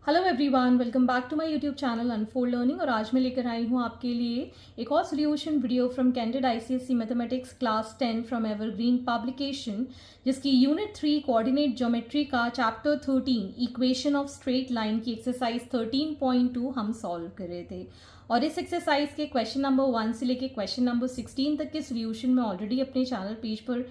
Hello everyone, welcome back to my YouTube channel unfold learning. और आज मैं लेकर आई हूँ आपके लिए एक और solution video from candidate ICSE mathematics class 10 from evergreen publication, जिसकी यूनिट 3 कोऑर्डिनेट ज्योमेट्री का chapter 13 equation of straight line की एक्सरसाइज 13.2 हम सॉल्व कर रहे थे। और इस एक्सरसाइज के क्वेश्चन नंबर 1 से लेकर क्वेश्चन नंबर 16 तक के सोल्यूशन मैं ऑलरेडी अपने चैनल पेज पर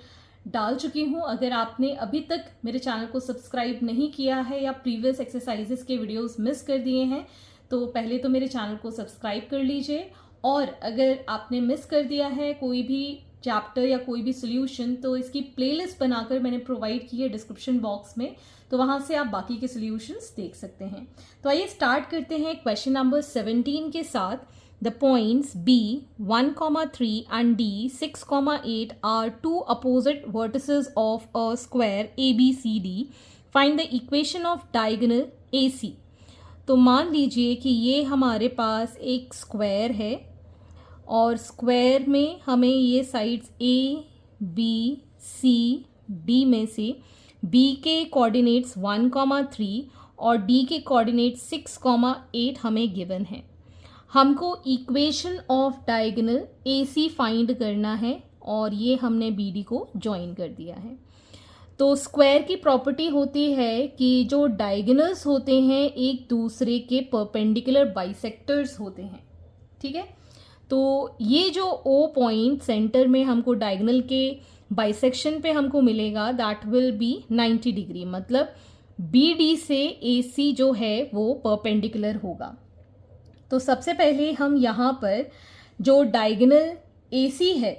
डाल चुकी हूँ। अगर आपने अभी तक मेरे चैनल को सब्सक्राइब नहीं किया है या प्रीवियस एक्सरसाइजेस के वीडियोस मिस कर दिए हैं तो पहले तो मेरे चैनल को सब्सक्राइब कर लीजिए। और अगर आपने मिस कर दिया है कोई भी चैप्टर या कोई भी सोल्यूशन तो इसकी प्लेलिस्ट बनाकर मैंने प्रोवाइड की है डिस्क्रिप्शन बॉक्स में, तो वहाँ से आप बाकी के सोल्यूशंस देख सकते हैं। तो आइए स्टार्ट करते हैं क्वेश्चन नंबर 17 के साथ। The points B 1,3 and D 6,8 are two opposite vertices of a square ABCD. Find the equation of diagonal AC. तो मान लीजिए कि ये हमारे पास एक स्क्वायर है और स्क्वायर में हमें ये sides A, B, C, D में से B के कोऑर्डिनेट्स 1,3 और D के कोऑर्डिनेट्स 6,8 हमें गिवन है। हमको equation of diagonal AC find करना है और ये हमने BD को ज्वाइन कर दिया है। तो स्क्वायर की प्रॉपर्टी होती है कि जो डायगोनल्स होते हैं एक दूसरे के परपेंडिकुलर बाइसेक्टर्स होते हैं, ठीक है। तो ये जो O पॉइंट सेंटर में हमको डायगोनल के बाइसेक्शन पे हमको मिलेगा दैट विल बी 90 डिग्री, मतलब BD से AC जो है वो परपेंडिकुलर होगा। तो सबसे पहले हम यहाँ पर जो डायगोनल AC है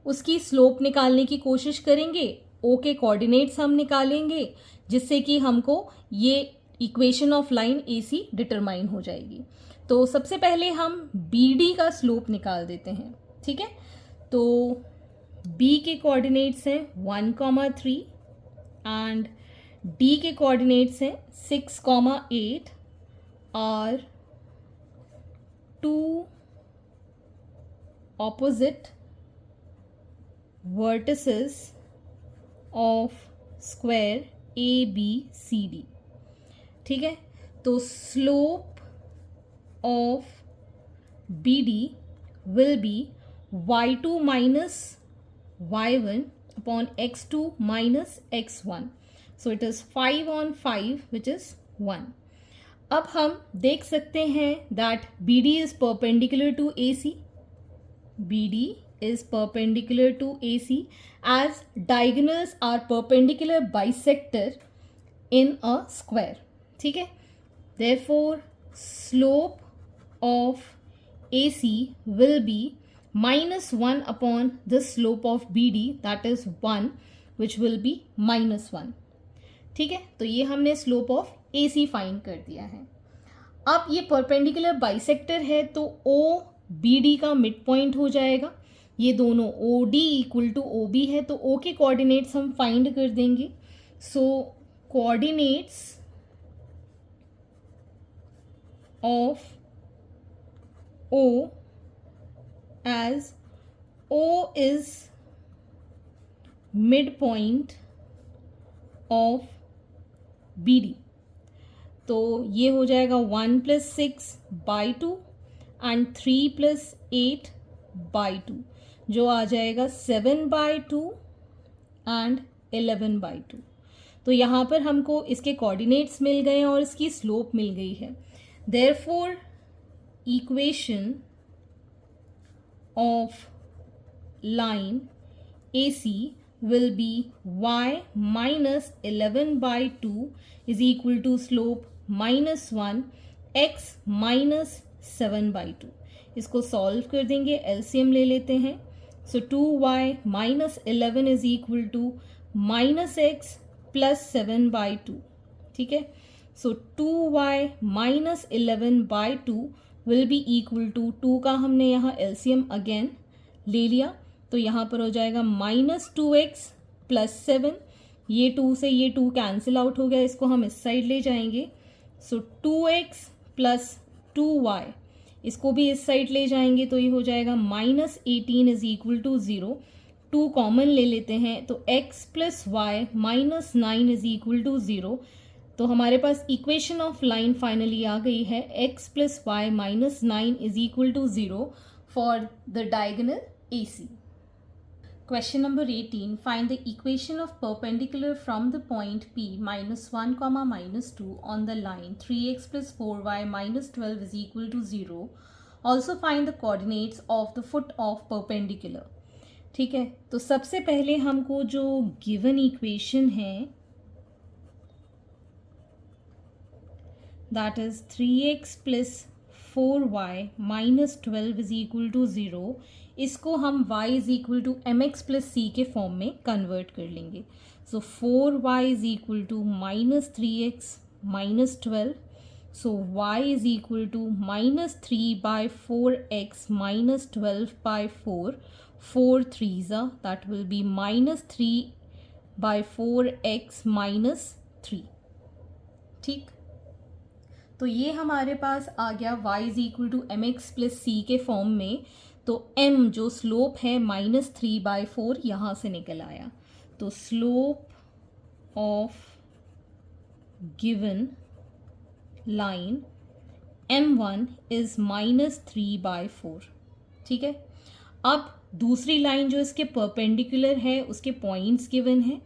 उसकी स्लोप निकालने की कोशिश करेंगे। O के कोऑर्डिनेट्स हम निकालेंगे जिससे कि हमको ये equation of line AC determine हो जाएगी। तो सबसे पहले हम BD का स्लोप निकाल देते हैं, ठीक है। तो B के कोऑर्डिनेट्स हैं 1,3 एंड D के कोऑर्डिनेट्स हैं 6,8 और two opposite vertices of square ABCD, ठीक है। तो slope of BD will be y2 minus y1 upon x2 minus x1. So it is 5 on 5 which is 1. अब हम देख सकते हैं that BD is perpendicular to AC. BD is perpendicular to AC as diagonals are perpendicular bisector in a square, ठीक है। Therefore, slope of AC will be -1 upon the slope of BD, that is 1, which will be -1, ठीक है। तो ये हमने slope of AC find कर दिया है। अब ये परपेंडिकुलर बाइसेक्टर है तो OBD का मिड पॉइंट हो जाएगा। ये दोनों OD इक्वल टू OB है तो O के कोऑर्डिनेट्स हम फाइंड कर देंगे। So coordinates of O as O is mid point of BD, तो ये हो जाएगा 1 + 6/2 एंड 3 + 8/2 जो आ जाएगा 7/2 एंड 11/2। तो यहाँ पर हमको इसके कोऑर्डिनेट्स मिल गए हैं और इसकी स्लोप मिल गई है। Therefore equation of line AC will be y minus 11/2 is equal to slope -1 x minus 7/2। इसको सॉल्व कर देंगे, LCM ले लेते हैं। सो 2y minus 11 is equal to -x plus 7/2, ठीक है। सो 2y minus 11/2 will be equal to 2 का हमने यहाँ LCM अगेन ले लिया तो यहाँ पर हो जाएगा -2x + 7। ये 2 से ये 2 कैंसिल आउट हो गया, इसको हम इस साइड ले जाएंगे। सो 2x + 2y, इसको भी इस साइड ले जाएंगे तो ये हो जाएगा -18 इज इक्वल टू 0। 2 कॉमन ले लेते हैं तो x + y -9 is equal to 0। तो हमारे पास इक्वेशन ऑफ लाइन फाइनली आ गई है, x plus Y minus 9 is equal to 0 for the diagonal AC. Question number 18. Find the equation of perpendicular from the point P minus 1 comma minus 2 on the line 3x plus 4y minus 12 is equal to 0. Also find the coordinates of the foot of perpendicular. ठीक है, तो सबसे पहले हमको जो given equation है that is 3x plus 4y minus 12 is equal to 0, इसको हम y is equal to mx plus c के फॉर्म में कन्वर्ट कर लेंगे. So 4y is equal to minus 3x minus 12. So y is equal to minus 3 by 4x minus 12 by 4. 4 3s are, that will be minus 3 by 4x minus 3. ठीक, तो ये हमारे पास आ गया y is equal to m x plus c के form में. तो m जो स्लोप है माइनस 3 बाई 4 यहाँ से निकल आया. तो slope of given line m1 is minus 3 by 4. ठीक है, अब दूसरी लाइन जो इसके परपेंडिकुलर है उसके पॉइंट्स गिवन है,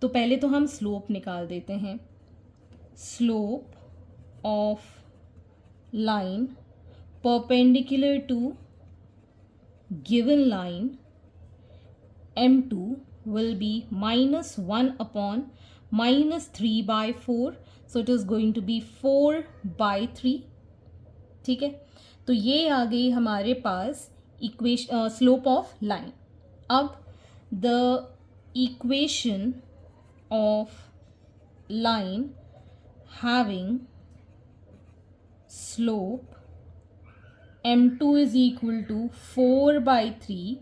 तो पहले तो हम स्लोप निकाल देते हैं. Slope of line perpendicular to given line m2 will be minus 1 upon minus 3 by 4. So it is going to be 4 by 3. ठीक है, तो ये आ गई हमारे पास इक्वेशन स्लोप ऑफ लाइन. अब the equation of line having slope m2 is equal to 4 by 3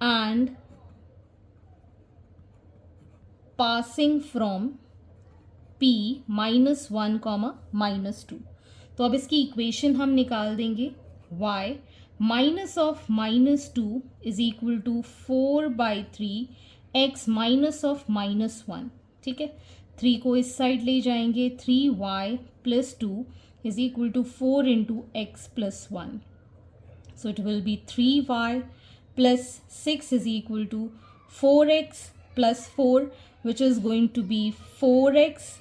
and passing from p minus 1 comma minus 2. तो अब इसकी इक्वेशन हम निकाल देंगे. y minus of minus 2 is equal to 4 by 3 x minus of minus 1. ठीक है, 3 को इस साइड ले जाएंगे. 3y plus 2 is equal to 4 into x plus 1. So it will be 3y plus 6 is equal to 4x plus 4, which is going to be 4x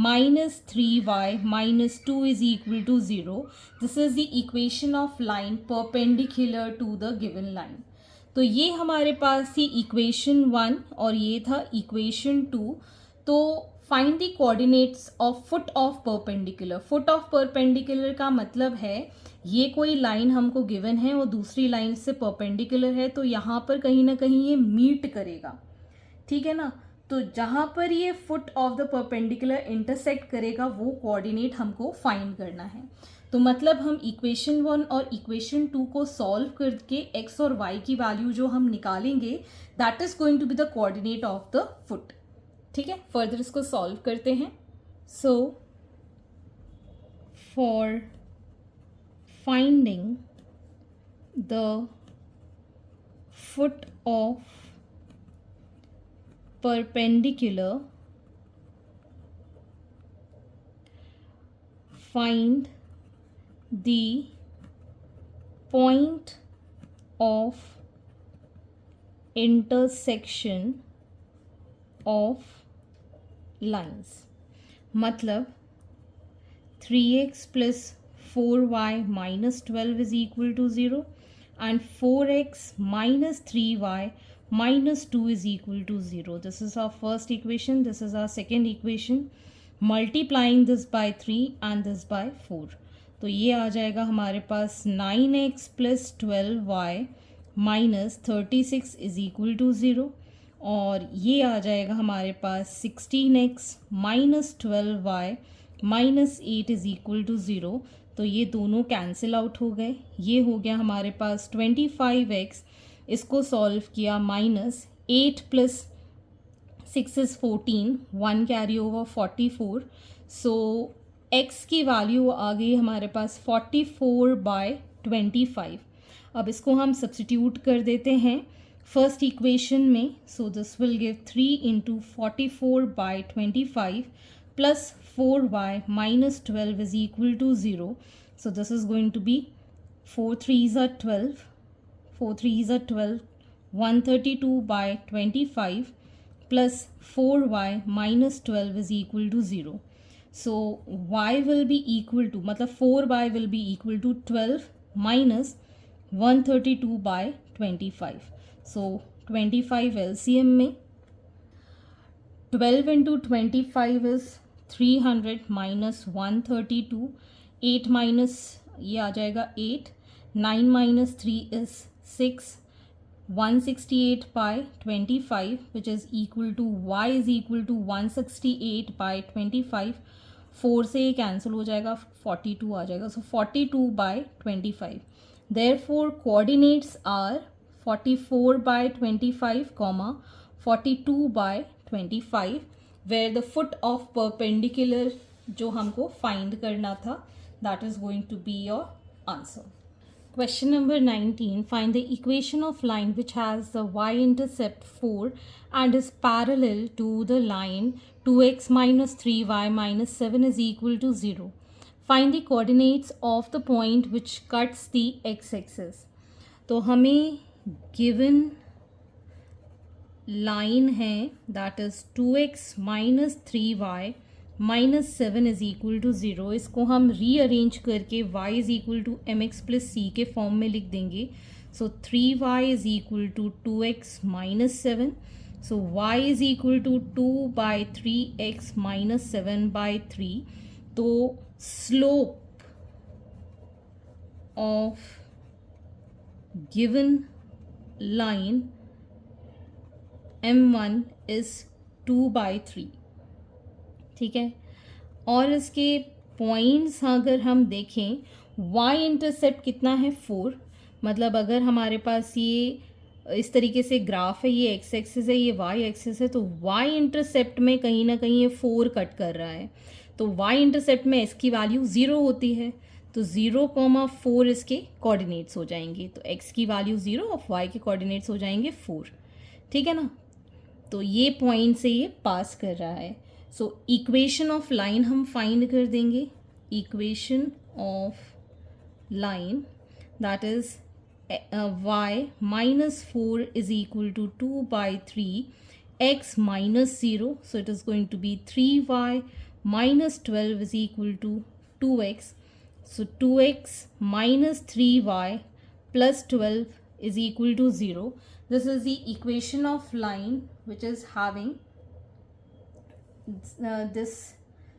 minus 3y minus 2 is equal to 0. This is the equation of line perpendicular to the given line. तो ये हमारे पास थी equation 1 और ये था equation 2. तो find the coordinates of foot of perpendicular. Foot of perpendicular का मतलब है ये कोई लाइन हमको गिवन है और दूसरी लाइन से परपेंडिकुलर है, तो यहाँ पर कहीं ना कहीं ये मीट करेगा. ठीक है ना, तो जहाँ पर ये foot of the perpendicular intersect करेगा वो कोऑर्डिनेट हमको फाइंड करना है. तो मतलब हम इक्वेशन 1 और इक्वेशन 2 को सॉल्व करके x और y की वैल्यू जो हम निकालेंगे that is going to be the coordinate of the foot. ठीक है, फर्दर इसको सॉल्व करते हैं. So for finding the foot of perpendicular, find the point of intersection of lines. मतलब 3x plus 4y minus 12 is equal to 0 and 4x minus 3y minus 2 is equal to 0. This is our first equation. This is our second equation. Multiplying this by 3 and this by 4. तो ये आ जाएगा हमारे पास 9x plus 12y minus 36 is equal to 0. और ये आ जाएगा हमारे पास 16x minus 12y minus 8 is equal to 0. तो ये दोनों कैंसिल आउट हो गए. ये हो गया हमारे पास 25x, इसको सॉल्व किया minus 8 plus 6 is 14, 1 carry over 44. So x की वैल्यू आ गई हमारे पास 44 बाय 25. अब इसको हम सब्सटीट्यूट कर देते हैं फर्स्ट इक्वेशन में. So this will give 3 into 44 by 25 plus 4y minus 12 is equal to 0. So this is going to be 4 3s are 12, 4 3s are 12, 132 by 25 plus 4y minus 12 is equal to 0. So y will be equal to, मतलब 4y will be equal to 12 minus 132 by 25. So 25 LCM में 12 into 25 is 300 minus 132, 8 minus ये आ जाएगा 8, 9 minus 3 is 6, 168 by 25 which is equal to y is equal to 168 by 25. 4 से ये cancel हो जाएगा, 42 आ जाएगा. So 42 by 25. Therefore coordinates are 44 by 25 comma 42 by 25 where the foot of perpendicular जो हमको find करना था, that is going to be your answer. Question number 19. Find the equation of line which has the y-intercept 4 and is parallel to the line 2x minus 3y minus 7 is equal to 0. Find the coordinates of the point which cuts the x-axis. तो हमें given line है that is 2x minus 3y minus 7 is equal to 0. इसको हम rearrange करके y is equal to m x plus c के form में लिख देंगे. So 3y is equal to 2x minus 7. So y is equal to 2 by 3x minus 7 by 3. तो slope of given line m1 is 2 by 3. ठीक है. और इसके points अगर हम देखें, y इंटरसेप्ट कितना है 4. मतलब अगर हमारे पास ये इस तरीके से ग्राफ है, ये x एक्सिस है, ये y एक्सिस है, तो y इंटरसेप्ट में कहीं ना कहीं ये 4 कट कर रहा है. तो y इंटरसेप्ट में x की वैल्यू 0 होती है. तो 0,4 इसके कोऑर्डिनेट्स हो जाएंगे. तो x की वैल्यू 0 और y के कोऑर्डिनेट्स हो जाएंगे 4. ठीक है ना. तो ये पॉइंट से ये पास कर रहा है. सो इक्वेशन ऑफ लाइन हम फाइंड कर देंगे. Equation of line that is y minus 4 is equal to 2 by 3 x minus 0. So it is going to be 3y minus 12 is equal to 2x. So 2x minus 3y plus 12 is equal to 0. This is the equation of line which is having this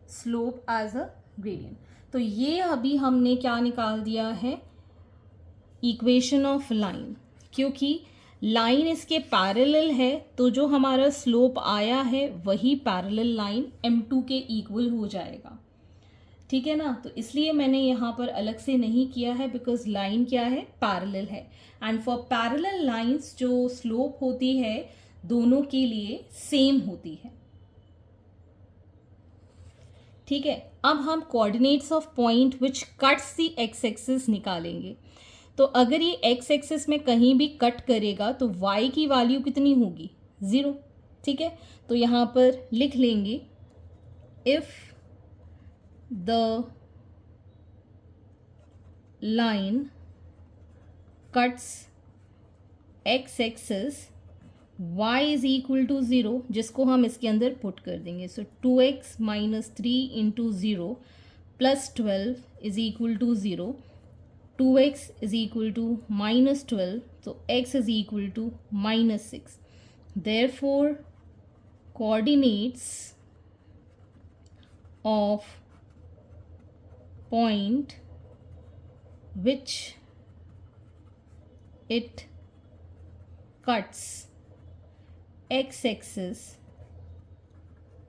slope as a gradient. तो ये अभी हमने क्या निकाल दिया है, equation of line. क्योंकि line इसके पैरेलल है तो जो हमारा स्लोप आया है वही पैरेलल लाइन m2 के इक्वल हो जाएगा. ठीक है ना. तो इसलिए मैंने यहाँ पर अलग से नहीं किया है बिकॉज लाइन क्या है, पैरेलल है. एंड फॉर पैरेलल लाइंस जो स्लोप होती है दोनों के लिए सेम होती है. ठीक है. अब हम coordinates of point which cuts the x axis निकालेंगे. तो अगर ये एक्स एक्सिस में कहीं भी कट करेगा तो y की वैल्यू कितनी होगी, 0. ठीक है. तो यहाँ पर लिख लेंगे if the line cuts X axis y is equal to 0, जिसको हम इसके अंदर पुट कर देंगे. So 2x minus 3 into 0 plus 12 is equal to 0. 2x is equal to minus 12, so x is equal to minus 6. Therefore, coordinates of point which it cuts x-axis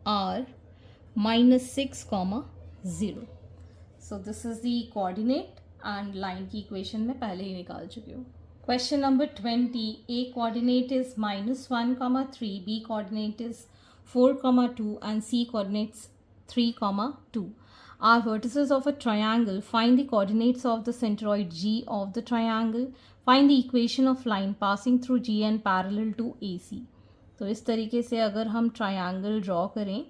are minus 6, 0. So this is the coordinate and line की equation में पहले ही निकाल चुकी हूँ. Question number 20. A coordinate is -1,3, B coordinate is 4,2 and C coordinates 3,2. Are vertices of a triangle. Find the coordinates of the centroid G of the triangle. Find the equation of line passing through G and parallel to A C. तो इस तरीके से अगर हम triangle draw करें,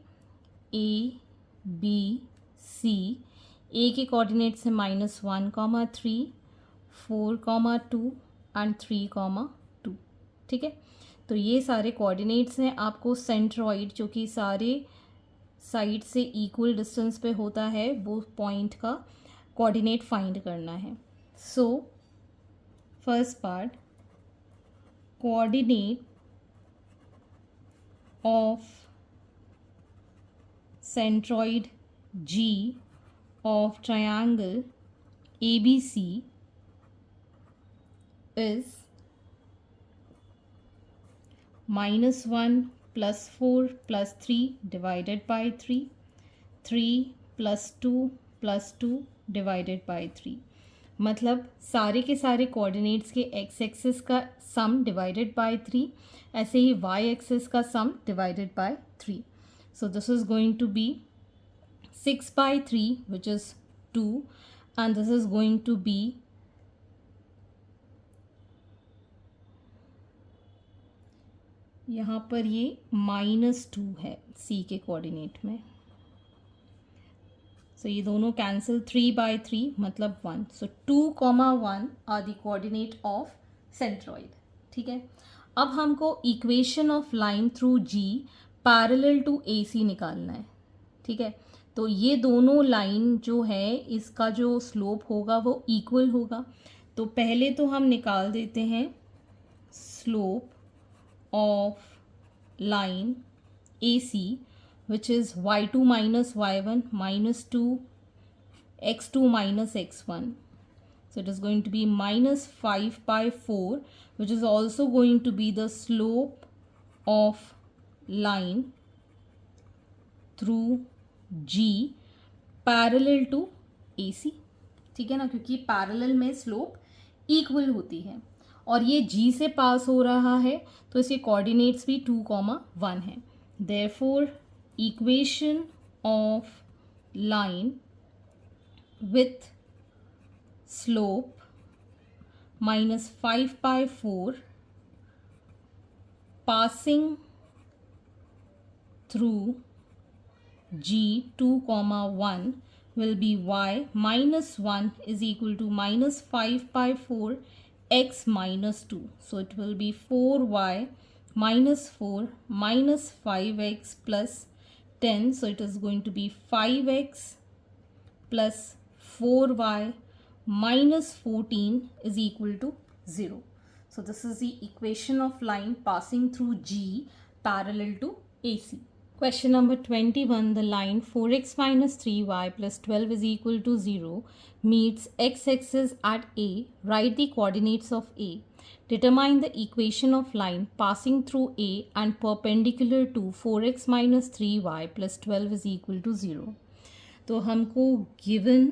A B C, ए के coordinates है -1, 3, 4, 2 and 3, 2। ठीक है, तो ये सारे कोऑर्डिनेट्स हैं। आपको सेंट्रॉइड जो कि सारे साइड से इक्वल डिस्टेंस पे होता है वो पॉइंट का कोऑर्डिनेट फाइंड करना है। So first part, coordinate of centroid G of triangle ABC is -1 + 4 + 3 divided by 3, 3 + 2 + 2 divided by 3। मतलब सारे के सारे कोऑर्डिनेट्स के एक्स एक्सिस का सम डिवाइडेड बाय 3, ऐसे ही वाई एक्सिस का sum divided by 3। So this is going to be 6/3 which is 2 and this is going to be यहाँ पर ये -2 है सी के कोऑर्डिनेट में। सो ये दोनों कैंसिल, 3/3 मतलब 1। So 2, 1 are the coordinate of centroid. ठीक है, अब हमको equation of line through G parallel to A C निकालना है। ठीक है, तो ये दोनों लाइन जो है इसका जो स्लोप होगा वो इक्वल होगा। तो पहले तो हम निकाल देते हैं slope of line A C, which is y2 minus y1 minus 2 x2 minus x1. So it is going to be -5/4, which is also going to be the slope of line through G parallel to AC। ठीक है ना, क्योंकि parallel में slope equal होती है और ये G से पास हो रहा है तो इसके कोऑर्डिनेट्स भी 2, 1 है। Therefore equation of line with slope -5/4 passing through G 2, 1 will be y -1 is equal to -5/4 x -2. So it will be 4y -4 -5x plus 10. So it is going to be 5x plus 4y minus 14 is equal to 0. So this is the equation of line passing through G parallel to AC. Question number 21. The line 4x minus 3y plus 12 is equal to 0 meets x-axis at A. Write the coordinates of A. Determine the equation of line passing through A and perpendicular to 4x minus 3y plus 12 is equal to 0. तो हमको given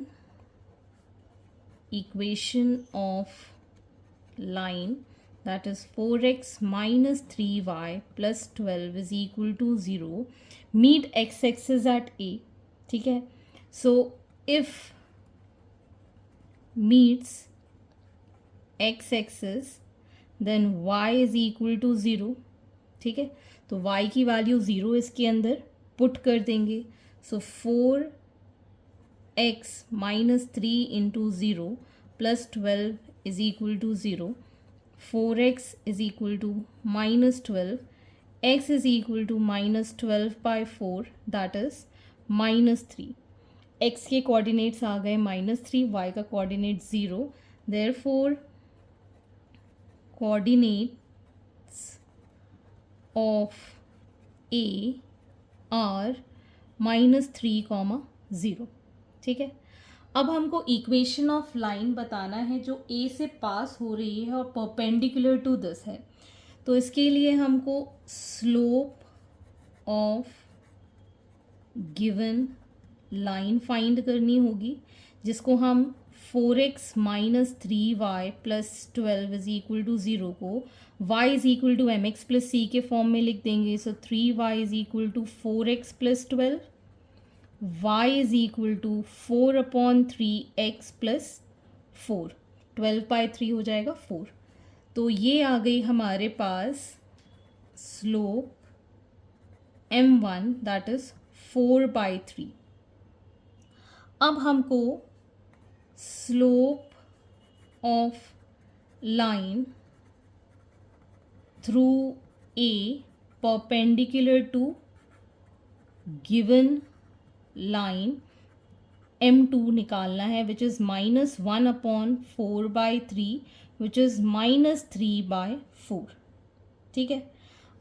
equation of line, that is 4x minus 3y plus 12 is equal to 0, meet x-axis at A. ठीक है, so if meets x-axis then y is equal to 0. ठीक है, तो y की value 0 इसके अंदर पुट कर देंगे। सो 4x minus 3 into 0 plus 12 is equal to 0. 4x is equal to -12, x is equal to -12/4, that is -3। x के कोऑर्डिनेट्स आ गए -3, y का coordinate 0। Therefore coordinates of a are -3, 0। ठीक है, अब हमको इक्वेशन ऑफ लाइन बताना है जो ए से पास हो रही है और परपेंडिकुलर टू दिस है। तो इसके लिए हमको slope of given line find करनी होगी, जिसको हम 4x minus 3y plus 12 is equal to 0 को y is equal to mx plus c के फॉर्म में लिख देंगे। So 3y is equal to 4x plus 12, y is equal to 4/3x plus 4, 12/3 हो जाएगा 4। तो ये आ गई हमारे पास स्लोप m1 दैट इज 4/3। अब हमको slope of line through A perpendicular to given line m2 निकालना है, विच इज़ -1/4/3 विच इज़ -3/4. ठीक है.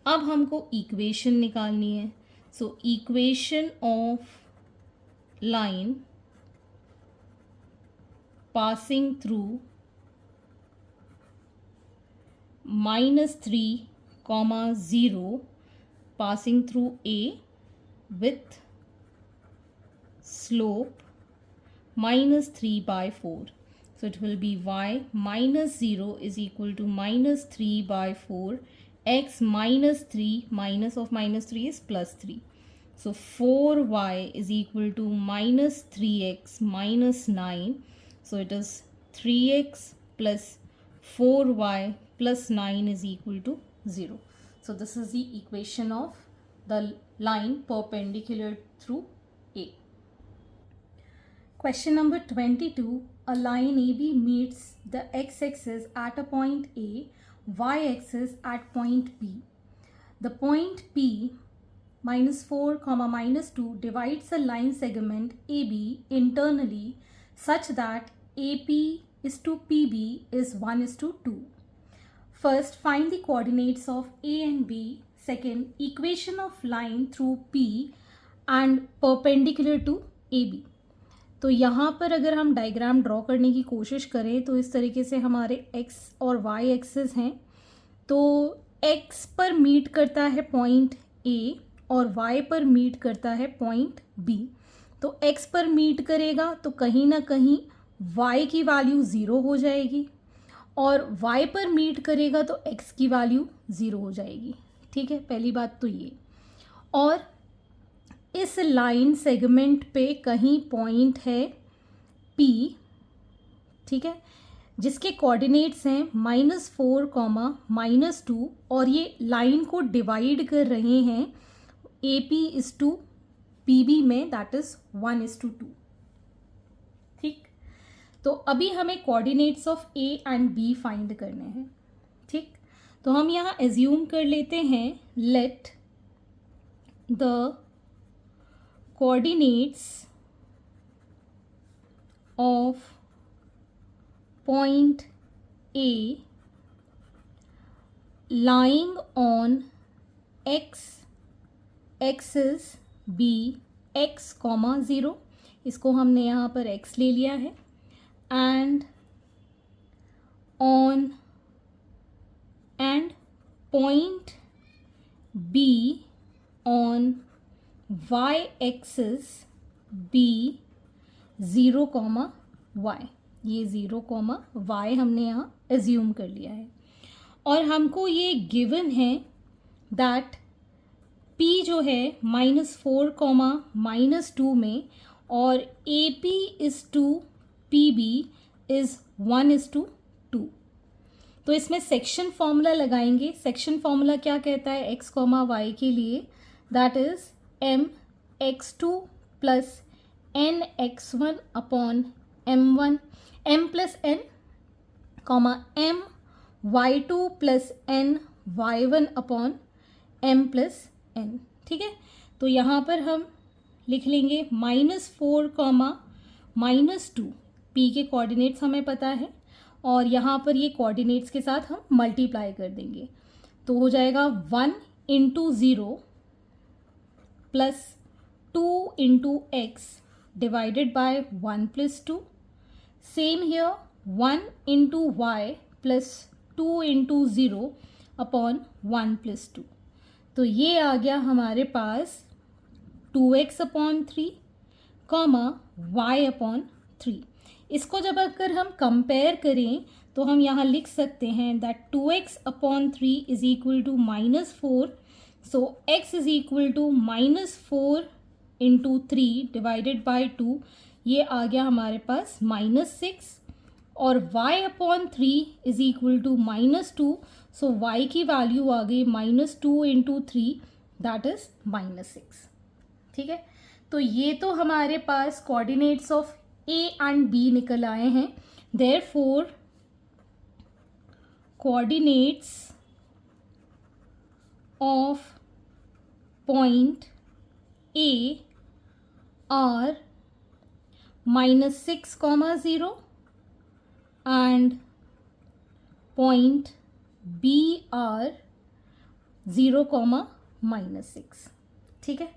अब हमको इक्वेशन निकालनी है. So equation of line passing through -3, 0 passing through A with slope -3/4. So it will be y -0 is equal to -3/4. X -3 minus of -3 is +3. So 4y is equal to -3x -9. So it is 3x plus 4y plus 9 is equal to 0. So this is the equation of the line perpendicular through A. Question number 22. A line AB meets the x-axis at a point A, y-axis at point B. The point P -4, -2 divides a line segment AB internally such that AP is to PB is 1:2. First, find the coordinates of A and B. Second, equation of line through P and perpendicular to AB. तो यहाँ पर अगर हम diagram draw करने की कोशिश करें तो इस तरीके से हमारे x और y एक्सिस हैं. तो x पर मीट करता है पॉइंट A और y पर मीट करता है पॉइंट B. तो x पर मीट करेगा तो कहीं ना कहीं y की वैल्यू 0 हो जाएगी और y पर मीट करेगा तो x की वैल्यू 0 हो जाएगी. ठीक है, पहली बात तो ये. और इस लाइन सेगमेंट पे कहीं पॉइंट है P, ठीक है, जिसके कोऑर्डिनेट्स हैं -4, -2 और ये लाइन को डिवाइड कर रहे हैं AP इज टू PB में, दैट इज 1:2. ठीक. तो अभी हमें coordinates of A and B find करने हैं. ठीक. तो हम यहाँ एज्यूम कर लेते हैं, let the coordinates of point A lying on x axis B x, 0, इसको हमने यहाँ पर x ले लिया है, and point B on y axis B 0, y. ये 0, y हमने यहाँ एज्यूम कर लिया है. और हमको ये गिवन है दैट P जो है -4, -2 में और AP is to PB is 1:2. तो इसमें सेक्शन फॉर्मूला लगाएंगे. सेक्शन फॉर्मूला क्या कहता है x, y के लिए, that is mx2 plus nx1 upon m1, m plus n, my2 plus ny1 upon m plus n. ठीक है. तो यहाँ पर हम लिख लेंगे -4, -2. p के कोऑर्डिनेट्स हमें पता है और यहाँ पर ये कोऑर्डिनेट्स के साथ हम मल्टीप्लाई कर देंगे. तो हो जाएगा 1 × 0 plus 2 × x divided by 1 + 2. Same here, 1 × y plus 2 × 0 upon 1 + 2. तो ये आ गया हमारे पास 2x अपॉन 3, y अपॉन 3. इसको जब अगर हम कंपेयर करें तो हम यहाँ लिख सकते हैं that 2x upon 3 is equal to -4. So x is equal to -4 × 3 divided by 2. ये आ गया हमारे पास -6 और y upon 3 is equal to -2. So y की वैल्यू आ गई -2 × 3 दैट इज -6. ठीक है. तो ये तो हमारे पास coordinates of A and B निकल आए हैं. Therefore coordinates of point A are -6, 0 and point B are 0, -6. ठीक है.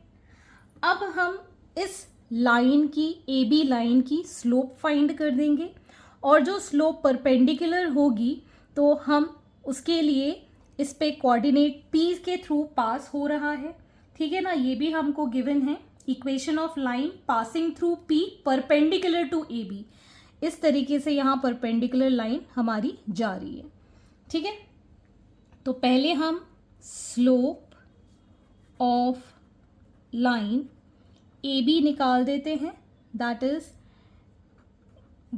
अब हम इस लाइन की ए बी लाइन की स्लोप फाइंड कर देंगे और जो स्लोप परपेंडिकुलर होगी तो हम उसके लिए इस पे कोऑर्डिनेट पी के थ्रू पास हो रहा है. ठीक है ना. ये भी हमको गिवन है. Equation of line passing through P perpendicular to A B. इस तरीके से यहाँ परपेंडिकुलर लाइन हमारी जा रही है. ठीक है. तो पहले हम slope of line A B निकाल देते हैं. That is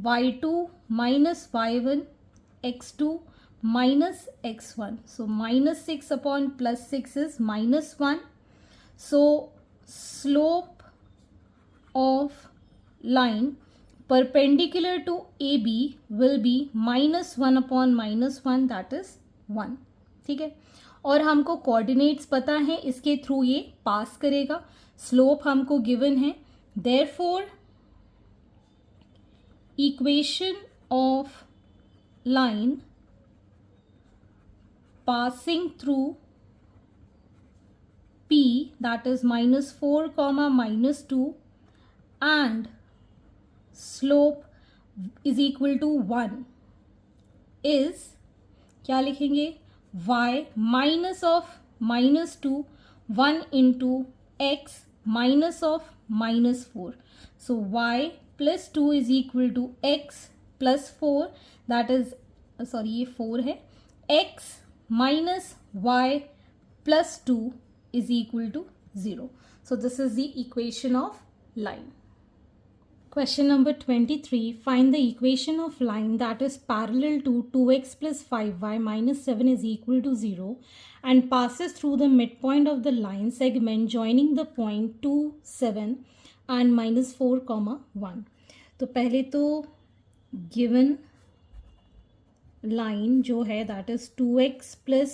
y2 minus y1 x2 minus x1. So -6 upon +6 is -1. So slope of line perpendicular to AB will be -1 upon -1, that is 1. ठीक है. और हमको कोऑर्डिनेट्स पता है, इसके थ्रू ये पास करेगा. स्लोप हमको गिवन है. Therefore equation of line passing through P, that is -4, -2 and slope is equal to 1 is क्या लिखेंगे? y minus of -2 1 into x minus of -4. So y plus 2 is equal to x plus 4, that is sorry ये 4 है. x minus y plus 2 is equal to 0. So this is the equation of line. Question number 23. Find the equation of line that is parallel to 2x plus 5y minus 7 is equal to 0 and passes through the midpoint of the line segment joining the point 2, 7 and -4, 1. तो पहले तो given line जो है that is 2x plus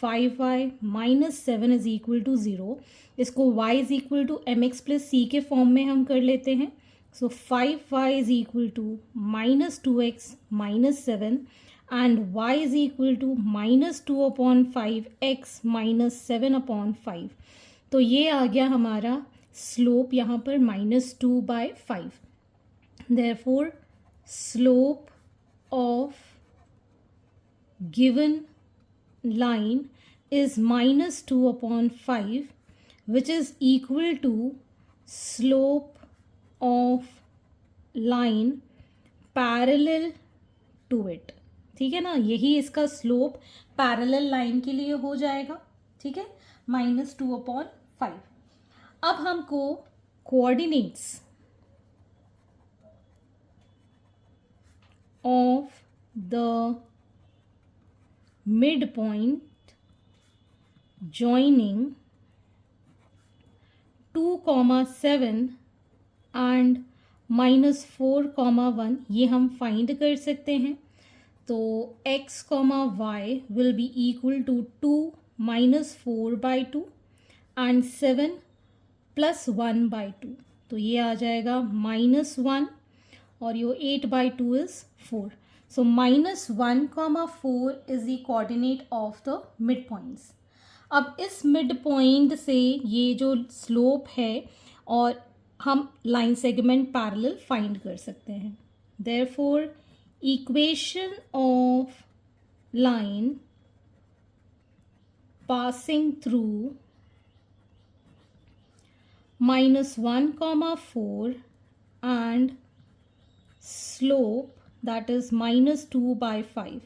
5y minus 7 is equal to 0. इसको y is equal to mx plus c के form में हम कर लेते हैं. So 5y is equal to -2x -7 and y is equal to -2 upon 5x -7 upon 5. तो ये आ गया हमारा स्लोप यहाँ पर -2/5. Therefore slope of given line is -2 upon 5, which is equal to slope of line parallel to it. ठीक है ना. यही इसका स्लोप पैरेलल लाइन के लिए हो जाएगा. ठीक है. -2 upon 5. अब हमको coordinates of the midpoint joining 2, 7 and -4, 1 ये हम फाइंड कर सकते हैं. तो x, y will be equal to 2 -4/2 and 7 plus 1/2. तो ये आ जाएगा -1 और ये 8/2 is 4. So -1, 4 is the coordinate of the midpoints. अब इस मिड पॉइंट से ये जो स्लोप है और हम लाइन सेगमेंट पैरेलल फाइंड कर सकते हैं. Therefore equation of line passing through -1, 4 and slope that is -2/5.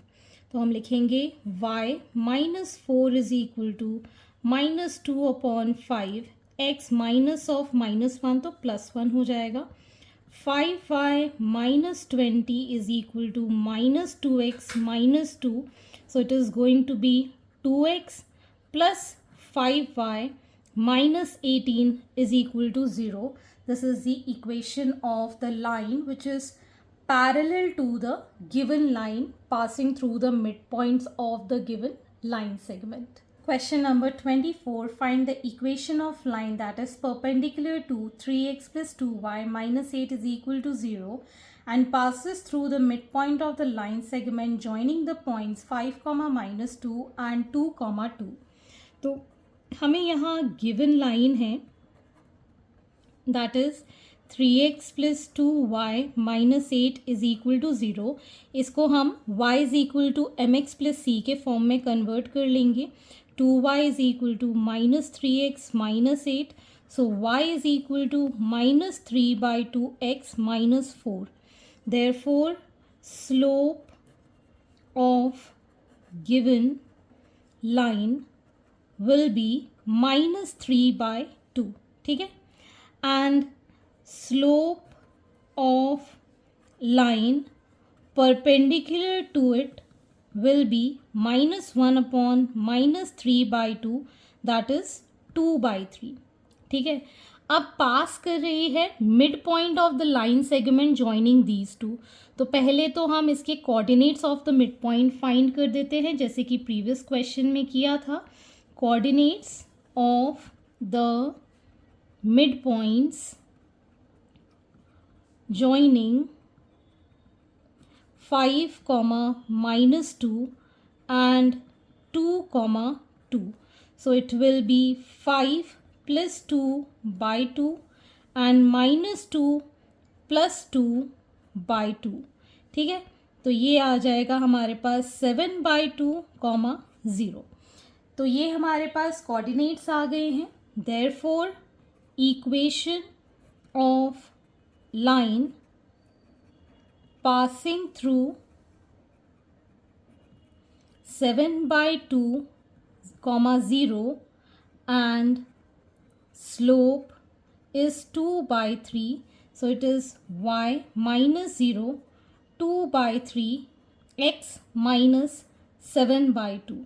तो हम लिखेंगे y -4 is equal to -2 upon 5 x minus of -1 तो +1 हो जाएगा. 5y -20 is equal to -2x -2. So it is going to be 2x plus 5y minus 18 is equal to 0. This is the equation of the line which is parallel to the given line passing through the midpoints of the given line segment. Question number 24. Find the equation of line that is perpendicular to 3x plus 2y minus 8 is equal to 0 and passes through the midpoint of the line segment joining the points 5, minus 2 and 2, 2. तो हमें यहाँ given line है that is 3x plus 2y minus 8 is equal to 0. इसको हम y is equal to mx plus c के form में convert कर लेंगे. 2y is equal to minus 3x minus 8. So y is equal to minus 3 by 2x minus 4. Therefore, slope of given line will be minus 3 by 2. ठीक है? And slope of line perpendicular to it will be minus 1 upon minus 3 by 2, that is 2 by 3. ठीक है. अब पास कर रही है mid point of the line segment joining these two. तो पहले तो हम इसके coordinates of the mid point find कर देते हैं जैसे कि प्रीवियस क्वेश्चन में किया था. Coordinates of the mid points joining 5, minus 2 and 2, 2. So it will be 5 plus 2 by 2 and minus 2 plus 2 by 2. ठीक है. तो ये आ जाएगा हमारे पास 7 by 2, 0. तो ये हमारे पास कोऑर्डिनेट्स आ गए हैं. Therefore, equation of line passing through 7 by 2, 0 and slope is 2 by 3. So it is y minus 0, 2 by 3, x minus 7 by 2.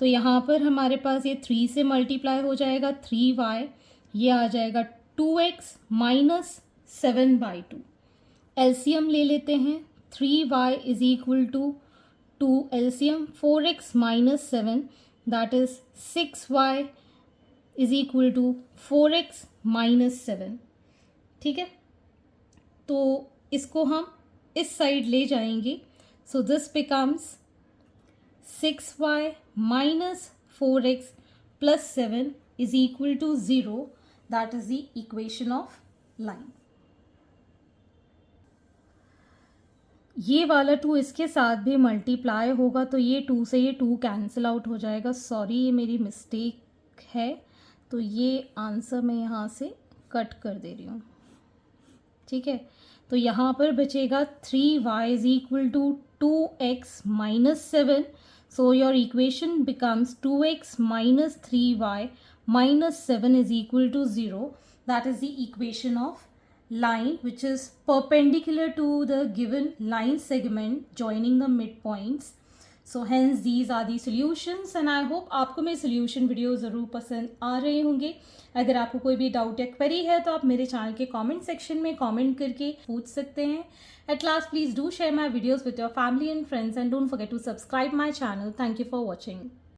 तो यहाँ पर हमारे पास ये 3 से मल्टीप्लाई हो जाएगा 3y. ये आ जाएगा 2x माइनस 7 by 2. एलसीएम ले लेते हैं. 3y is equal to 2 LCM 4x minus 7, that is 6y is equal to 4x minus 7. ठीक है. तो इसको हम इस साइड ले जाएंगे. So this becomes 6y minus 4x plus 7 is equal to 0. That is the equation of line. ये वाला 2 इसके साथ भी मल्टीप्लाई होगा तो ये 2 से ये 2 कैंसिल आउट हो जाएगा. सॉरी, ये मेरी मिस्टेक है. तो ये आंसर मैं यहाँ से कट कर दे रही हूँ. ठीक है. तो यहाँ पर बचेगा 3y is equal to 2x minus 7. So your equation becomes 2x minus 3y minus 7 is equal to 0. That is the equation of line which is perpendicular to the given line segment joining the midpoints. So hence these are the solutions and I hope आपको मेरे solution video ज़रूर पसंद आ रहे होंगे. अगर आपको कोई भी डाउट या क्वेरी है तो आप मेरे चैनल के कमेंट सेक्शन में कमेंट करके पूछ सकते हैं. At last, please do share my videos with your family and friends and don't forget to subscribe my channel. Thank you for watching.